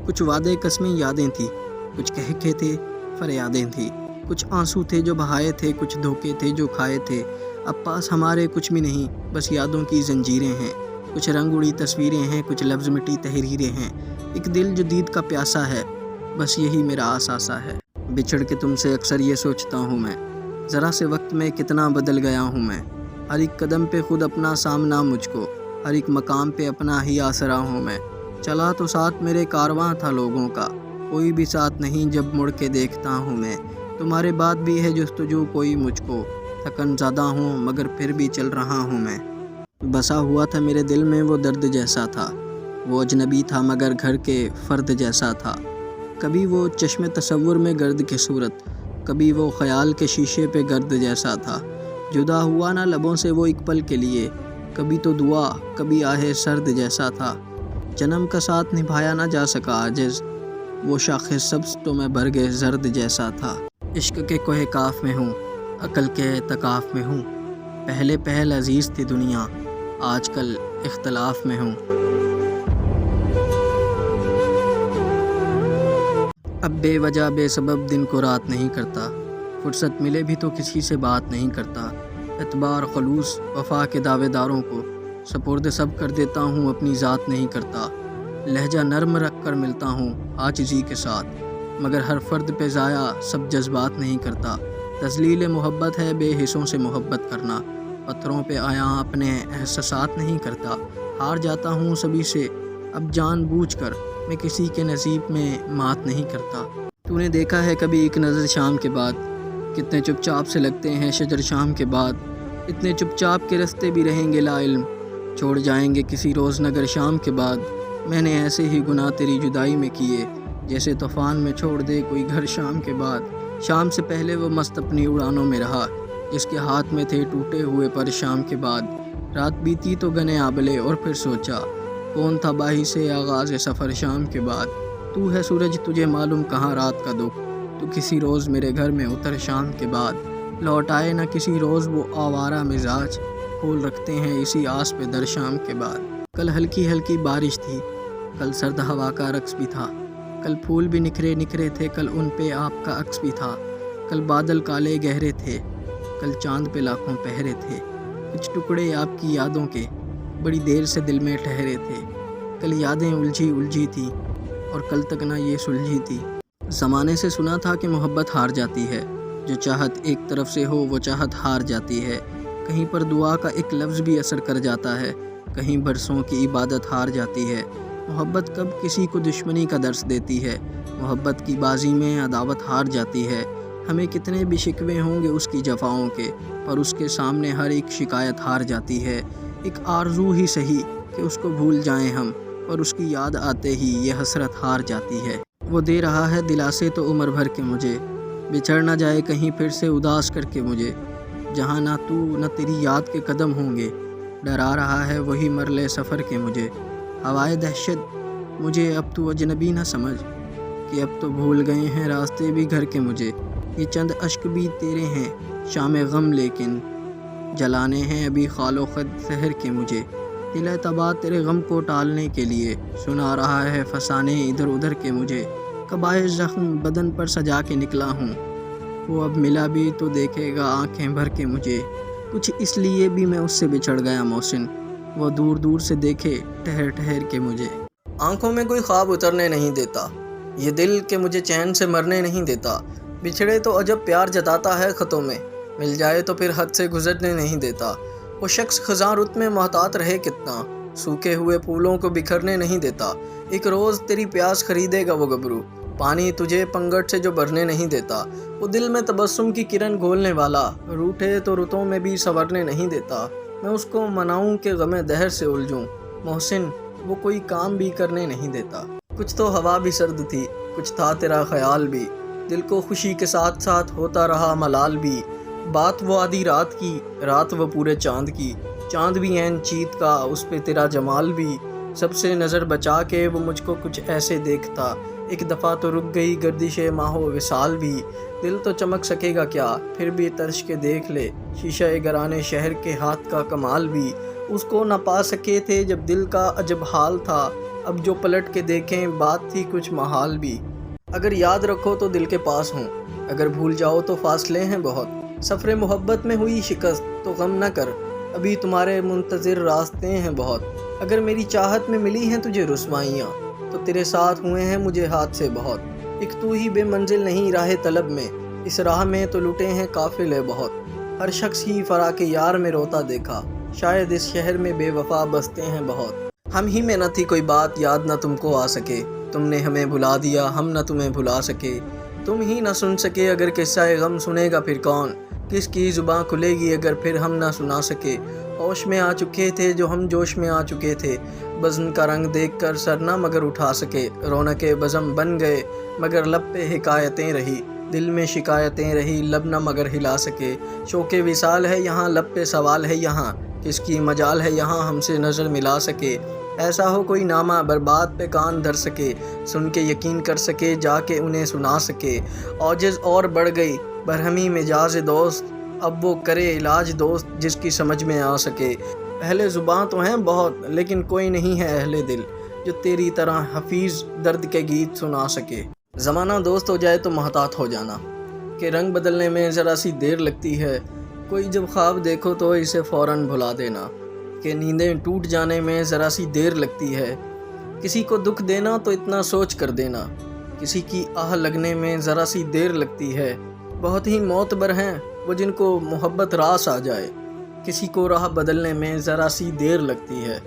کچھ وعدے قسمیں یادیں تھیں، کچھ کہے تھے فریادیں تھیں، کچھ آنسو تھے جو بہائے تھے، کچھ دھوکے تھے جو کھائے تھے۔ اب پاس ہمارے کچھ بھی نہیں، بس یادوں کی زنجیریں ہیں، کچھ رنگ اڑی تصویریں ہیں، کچھ لفظ مٹی تحریریں ہیں۔ ایک دل جو دید کا پیاسا ہے، بس یہی میرا آساسا ہے۔ بچھڑ کے تم سے اکثر یہ سوچتا ہوں میں، ذرا سے وقت میں کتنا بدل گیا ہوں میں۔ ہر ایک قدم پہ خود اپنا سامنا مجھ کو، ہر ایک مقام پہ اپنا ہی آسرا ہوں میں۔ چلا تو ساتھ میرے کارواں تھا لوگوں کا، کوئی بھی ساتھ نہیں جب مڑ کے دیکھتا ہوں میں۔ تمہارے بعد بھی ہے جستجو کوئی مجھ کو، تھکن زدہ ہوں مگر پھر بھی چل رہا ہوں میں۔ بسا ہوا تھا میرے دل میں وہ درد جیسا تھا، وہ اجنبی تھا مگر گھر کے فرد جیسا تھا۔ کبھی وہ چشم تصور میں گرد کی صورت، کبھی وہ خیال کے شیشے پہ گرد جیسا تھا۔ جدا ہوا نہ لبوں سے وہ ایک پل کے لیے، کبھی تو دعا کبھی آہے سرد جیسا تھا۔ جنم کا ساتھ نبھایا نہ جا سکا عاجز، وہ شاخ سبز تو میں برگ زرد جیسا تھا۔ عشق کے کوہ کاف میں ہوں، عقل کے اعتکاف میں ہوں، پہلے پہل عزیز تھی دنیا، آج کل اختلاف میں ہوں۔ اب بے وجہ بے سبب دن کو رات نہیں کرتا، فرصت ملے بھی تو کسی سے بات نہیں کرتا۔ اعتبار خلوص وفا کے دعوے داروں کو سپرد سب کر دیتا ہوں، اپنی ذات نہیں کرتا۔ لہجہ نرم رکھ کر ملتا ہوں عاجزی کے ساتھ، مگر ہر فرد پہ ضائع سب جذبات نہیں کرتا۔ تذلیل محبت ہے بے حصوں سے محبت کرنا، پتھروں پہ آیا اپنے احساسات نہیں کرتا۔ ہار جاتا ہوں سبھی سے اب جان بوجھ کر، میں کسی کے نصیب میں مات نہیں کرتا۔ تو نے دیکھا ہے کبھی ایک نظر شام کے بعد، کتنے چپ چاپ سے لگتے ہیں شجر شام کے بعد، اتنے چپ چاپ کے رستے بھی رہیں گے لا علم، چھوڑ جائیں گے کسی روز نگر شام کے بعد۔ میں نے ایسے ہی گناہ تیری جدائی میں کیے، جیسے طوفان میں چھوڑ دے کوئی گھر شام کے بعد۔ شام سے پہلے وہ مست اپنی اڑانوں میں رہا، جس کے ہاتھ میں تھے ٹوٹے ہوئے پر شام کے بعد۔ رات بیتی تو گنے آبلے اور پھر سوچا، کون تھا باہی سے آغاز سفر شام کے بعد۔ تو ہے سورج تجھے معلوم کہاں رات کا دکھ، تو کسی روز میرے گھر میں اتر شام کے بعد۔ لوٹ آئے نہ کسی روز وہ آوارہ مزاج، پھول رکھتے ہیں اسی آس پہ در شام کے بعد۔ کل ہلکی ہلکی بارش تھی، کل سرد ہوا کا رقص بھی تھا، کل پھول بھی نکھرے نکھرے تھے، کل ان پہ آپ کا عکس بھی تھا، کل بادل کالے گہرے تھے، کل چاند پہ لاکھوں پہرے تھے۔ کچھ ٹکڑے آپ کی یادوں کے بڑی دیر سے دل میں ٹھہرے تھے، کل یادیں الجھی تھی اور کل تک نہ یہ سلجھی تھی۔ زمانے سے سنا تھا کہ محبت ہار جاتی ہے، جو چاہت ایک طرف سے ہو وہ چاہت ہار جاتی ہے۔ کہیں پر دعا کا ایک لفظ بھی اثر کر جاتا ہے، کہیں برسوں کی عبادت ہار جاتی ہے۔ محبت کب کسی کو دشمنی کا درس دیتی ہے، محبت کی بازی میں عداوت ہار جاتی ہے۔ ہمیں کتنے بھی شکوے ہوں گے اس کی جفاؤں کے، پر اس کے سامنے ہر ایک شکایت ہار جاتی ہے۔ ایک آرزو ہی سہی کہ اس کو بھول جائیں ہم، پر اس کی یاد آتے ہی یہ حسرت ہار جاتی ہے۔ وہ دے رہا ہے دلاسے تو عمر بھر کے مجھے، بچھڑ نہ جائے کہیں پھر سے اداس کر کے مجھے۔ جہاں نہ تو نہ تیری یاد کے قدم ہوں گے، ڈرا رہا ہے وہی مرلے سفر کے مجھے۔ ہوائے دہشت مجھے اب تو اجنبی نہ سمجھ، کہ اب تو بھول گئے ہیں راستے بھی گھر کے مجھے۔ یہ چند اشک بھی تیرے ہیں شام غم، لیکن جلانے ہیں ابھی خال و خد سحر کے مجھے۔ دل تباہ تیرے غم کو ٹالنے کے لیے سنا رہا ہے فسانے ادھر ادھر کے مجھے۔ قبائے زخم بدن پر سجا کے نکلا ہوں، وہ اب ملا بھی تو دیکھے گا آنکھیں بھر کے مجھے۔ کچھ اس لیے بھی میں اس سے بچھڑ گیا محسن، وہ دور دور سے دیکھے ٹھہر ٹھہر کے مجھے۔ آنکھوں میں کوئی خواب اترنے نہیں دیتا، یہ دل کہ مجھے چین سے مرنے نہیں دیتا۔ بچھڑے تو عجب پیار جتاتا ہے خطوں میں، مل جائے تو پھر حد سے گزرنے نہیں دیتا۔ وہ شخص خزاں رت میں محتاط رہے کتنا، سوکھے ہوئے پھولوں کو بکھرنے نہیں دیتا۔ ایک روز تیری پیاس خریدے گا وہ گبرو، پانی تجھے پنگھٹ سے جو بھرنے نہیں دیتا۔ وہ دل میں تبسم کی کرن گھولنے والا، روٹھے تو رتوں میں بھی سنورنے نہیں دیتا۔ میں اس کو مناؤں کہ غم دہر سے الجھوں، محسن وہ کوئی کام بھی کرنے نہیں دیتا۔ کچھ تو ہوا بھی سرد تھی، کچھ تھا تیرا خیال بھی، دل کو خوشی کے ساتھ ساتھ ہوتا رہا ملال بھی۔ بات وہ آدھی رات کی، رات وہ پورے چاند کی، چاند بھی عین چیت کا، اس پہ تیرا جمال بھی۔ سب سے نظر بچا کے وہ مجھ کو کچھ ایسے دیکھتا، ایک دفعہ تو رک گئی گردش ماہ و وصال بھی۔ دل تو چمک سکے گا کیا، پھر بھی ترش کے دیکھ لے، شیشہ گرانے شہر کے ہاتھ کا کمال بھی۔ اس کو نہ پا سکے تھے جب دل کا عجب حال تھا، اب جو پلٹ کے دیکھیں بات تھی کچھ محال بھی، اگر یاد رکھو تو دل کے پاس ہوں، اگر بھول جاؤ تو فاصلے ہیں بہت، سفر محبت میں ہوئی شکست تو غم نہ کر، ابھی تمہارے منتظر راستے ہیں بہت، اگر میری چاہت میں ملی ہیں تجھے رسوائیاں تو تیرے ساتھ ہوئے ہیں مجھے ہاتھ سے بہت، ایک تو ہی بے منزل نہیں راہ طلب میں، اس راہ میں تو لٹے ہیں قافلے بہت، ہر شخص ہی فراق یار میں روتا دیکھا، شاید اس شہر میں بے وفا بستے ہیں بہت، ہم ہی میں نہ تھی کوئی بات یاد نہ تم کو آ سکے، تم نے ہمیں بھلا دیا ہم نہ تمہیں بھلا سکے، تم ہی نہ سن سکے اگر قصہ غم سنے گا پھر کون، کس کی زباں کھلے گی اگر پھر ہم نہ سنا سکے، ہوش میں آ چکے تھے جو ہم جوش میں آ چکے تھے، بزم کا رنگ دیکھ کر سر نہ مگر اٹھا سکے، رونق بزم بن گئے مگر لب پہ حکایتیں رہی، دل میں شکایتیں رہی لب نہ مگر ہلا سکے، شوق وصال ہے یہاں لب پہ سوال ہے یہاں، کس کی مجال ہے یہاں ہم سے نظر ملا سکے، ایسا ہو کوئی نامہ برباد پہ کان دھر سکے، سن کے یقین کر سکے جا کے انہیں سنا سکے، عاجز اور بڑھ گئی برہمی مجاز دوست، اب وہ کرے علاج دوست جس کی سمجھ میں آ سکے، اہل زباں تو ہیں بہت لیکن کوئی نہیں ہے اہل دل، جو تیری طرح حفیظ درد کے گیت سنا سکے، زمانہ دوست ہو جائے تو محتاط ہو جانا، کہ رنگ بدلنے میں ذرا سی دیر لگتی ہے، کوئی جب خواب دیکھو تو اسے فوراً بھلا دینا، کہ نیندیں ٹوٹ جانے میں ذرا سی دیر لگتی ہے، کسی کو دکھ دینا تو اتنا سوچ کر دینا، کسی کی آہ لگنے میں ذرا سی دیر لگتی ہے، بہت ہی معتبر ہیں وہ جن کو محبت راس آ جائے، کسی کو راہ بدلنے میں ذرا سی دیر لگتی ہے۔